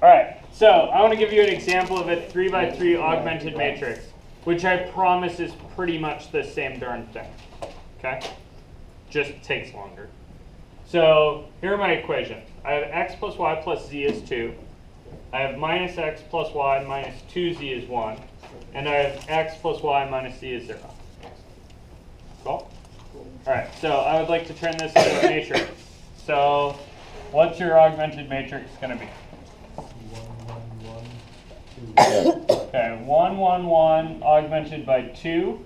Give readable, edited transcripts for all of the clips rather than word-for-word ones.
All right, so I want to give you an example of a 3x3 augmented matrix, which I promise is pretty much the same darn thing. Okay? Just takes longer. So here are my equations. I have x plus y plus z is 2. I have minus x plus y minus 2z is 1. And I have x plus y minus z is 0. Cool? All right, so I would like to turn this into a matrix. So what's your augmented matrix going to be? 1, 1, 1, 2. Okay, 1, 1, 1 augmented by 2.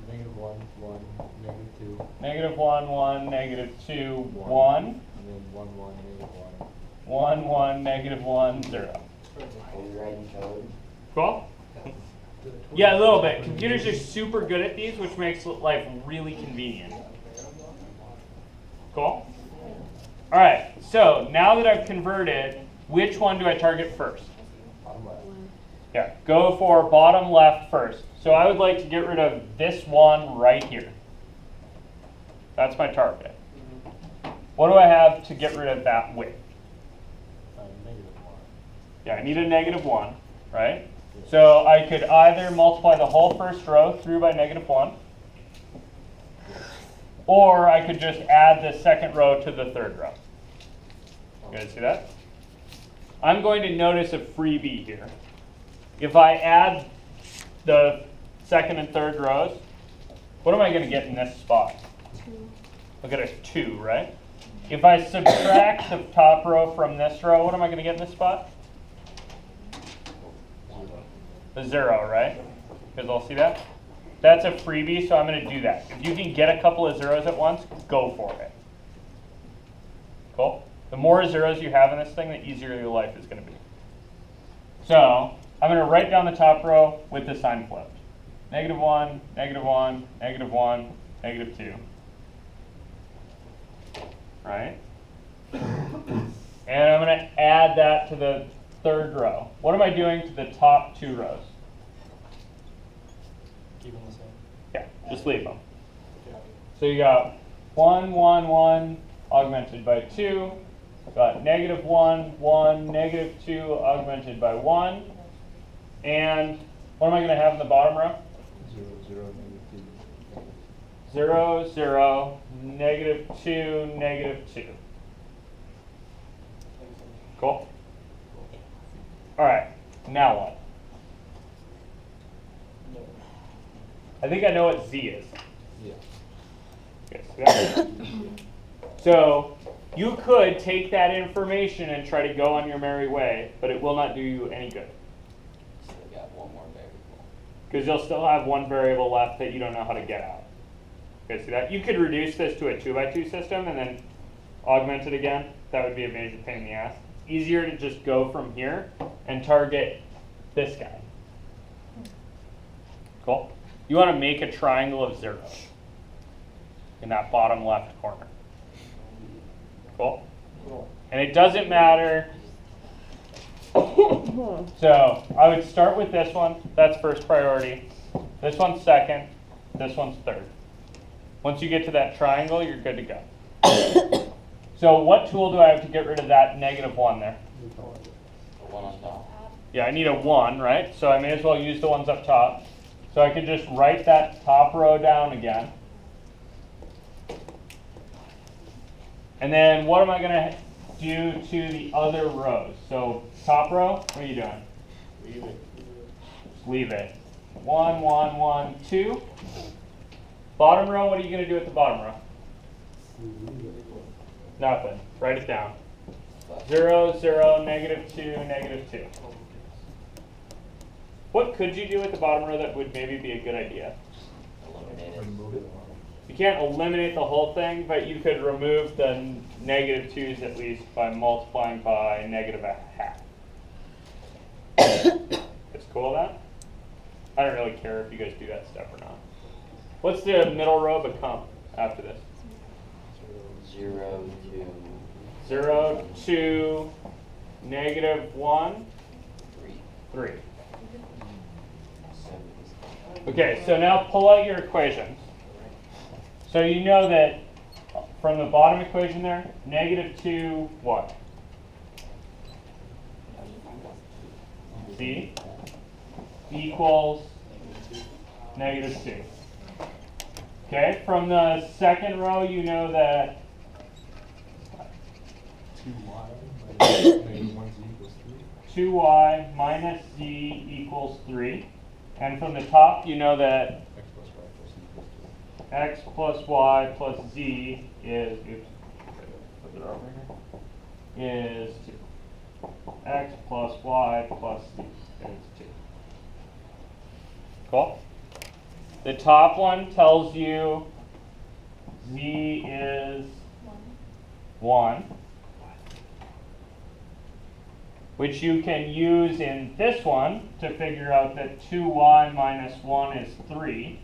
Negative 1, 1, negative 2. Negative 1, 1, negative 2, 1. And then 1, 1, negative 1. 1, 1, negative 1, 0. Are you writing code? Cool? Yeah, a little bit. Computers are super good at these, which makes life really convenient. Cool? All right, so now that I've converted, which one do I target first? Bottom left. Yeah, go for bottom left first. So I would like to get rid of this one right here. That's my target. What do I have to get rid of that with? Negative 1. Yeah, I need a negative 1, right? So I could either multiply the whole first row through by negative 1, or I could just add the second row to the third row. You guys see that? I'm going to notice a freebie here. If I add the second and third rows, what am I going to get in this spot? 2. Look at a 2, right? If I subtract the top row from this row, what am I going to get in this spot? The 0, right? Because I'll see that. That's a freebie, so I'm going to do that. If you can get a couple of zeros at once, go for it. Cool? The more zeros you have in this thing, the easier your life is going to be. So I'm going to write down the top row with the sign flipped. Negative 1, negative 1, negative 1, negative 2. Right? And I'm going to add that to the third row. What am I doing to the top 2 rows? Keep them the same. Yeah, just leave them. So you got 1, 1, 1 augmented by 2. Got negative 1, 1, negative 2 augmented by 1. And what am I going to have in the bottom row? 0, 0, negative 2. 0, 0, negative 2, negative 2. Cool? All right, now what? I think I know what z is. Yeah. Okay, so you could take that information and try to go on your merry way, but it will not do you any good. So we got one more variable. Because you'll still have one variable left that you don't know how to get out. Okay, see that? You could reduce this to a 2x2 system and then augment it again. That would be a major pain in the ass. Easier to just go from here and target this guy. Cool? You want to make a triangle of zeros in that bottom left corner. Cool? And it doesn't matter. So I would start with this one. That's first priority. This one's second. This one's third. Once you get to that triangle, you're good to go. So what tool do I have to get rid of that negative 1 there? The one on top. Yeah, I need a 1, right? So I may as well use the ones up top. So I could just write that top row down again. And then what am I going to do to the other rows? So top row, what are you doing? Leave it. Just leave it. 1, 1, 1, 2. Bottom row, what are you going to do at the bottom row? Nothing. Write it down. 0, 0, negative 2, negative 2. What could you do at the bottom row that would maybe be a good idea? Eliminate it. Remove it. You can't eliminate the whole thing, but you could remove the negative 2's at least by multiplying by negative a half. It's cool with that? I don't really care if you guys do that stuff or not. What's the middle row become after this? 0, 2, 0, 2, negative 1, 3. 3. Okay, so now pull out your equations. So you know that from the bottom equation there, negative 2, what? Z equals -2. Okay, from the second row, you know that 2y minus z equals 3. And from the top, you know that x plus y plus z is, oops, put it over here, is 2. X plus y plus z is 2. Cool? The top one tells you z is 1, which you can use in this one to figure out that 2y minus 1 is 3.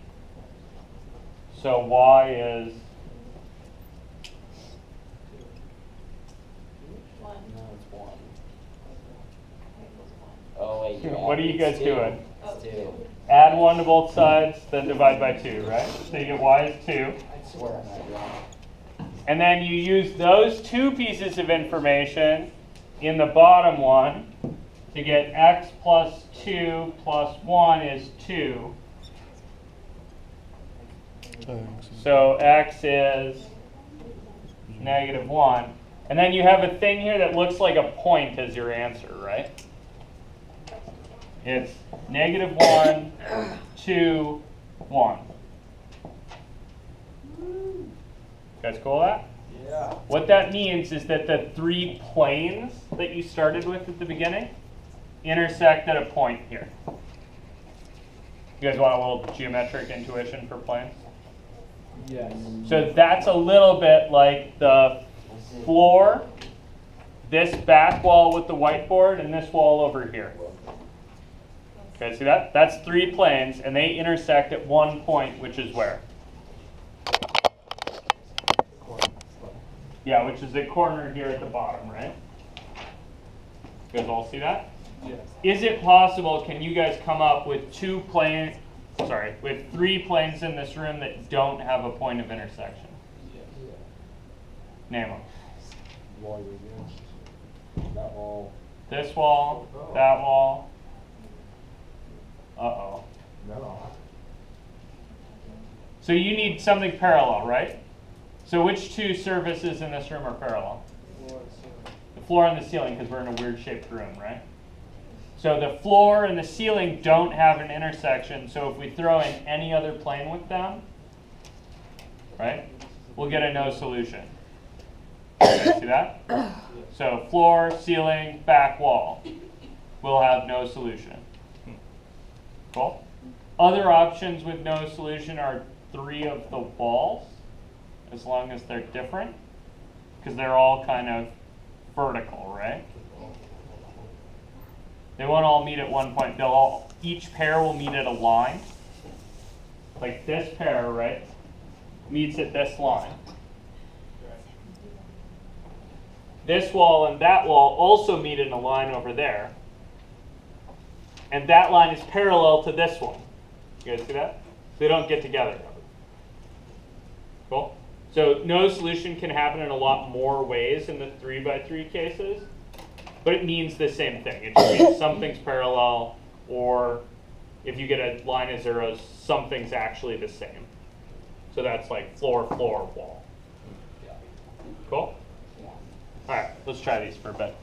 So y is No, it's 1. Oh, wait, you're what are you guys doing? It's 2. Add 1 to both sides, then divide by 2, right? So you get y is 2. I swear I'm not wrong. And then you use those two pieces of information in the bottom one to get x plus 2 plus 1 is 2. So x is -1. And then you have a thing here that looks like a point as your answer, right? It's -1, 2, 1. You guys cool with that? Yeah. What that means is that the 3 planes that you started with at the beginning intersect at a point here. You guys want a little geometric intuition for planes? Yes. So that's a little bit like the floor, this back wall with the whiteboard, and this wall over here. Okay, see that? That's 3 planes, and they intersect at one point, which is where? Yeah, which is the corner here at the bottom, right? You guys all see that? Yes. Is it possible, can you guys come up with 3 planes in this room that don't have a point of intersection? Yeah. Name them. Wall again. That wall. This wall, that wall. Uh-oh. No. So you need something parallel, right? So which 2 surfaces in this room are parallel? The floor and the ceiling, because we're in a weird shaped room, right? So the floor and the ceiling don't have an intersection, so if we throw in any other plane with them, right, we'll get a no solution. Okay, see that? So floor, ceiling, back wall, we'll have no solution. Cool? Other options with no solution are 3 of the walls, as long as they're different, because they're all kind of vertical, right? They won't all meet at one point. Each pair will meet at a line. Like this pair, right, meets at this line. This wall and that wall also meet in a line over there. And that line is parallel to this one. You guys see that? They don't get together. Cool? So no solution can happen in a lot more ways in the 3x3 cases, but it means the same thing. It just means something's parallel, or if you get a line of zeros, something's actually the same. So that's like floor, floor, wall. Cool? All right, let's try these for a bit.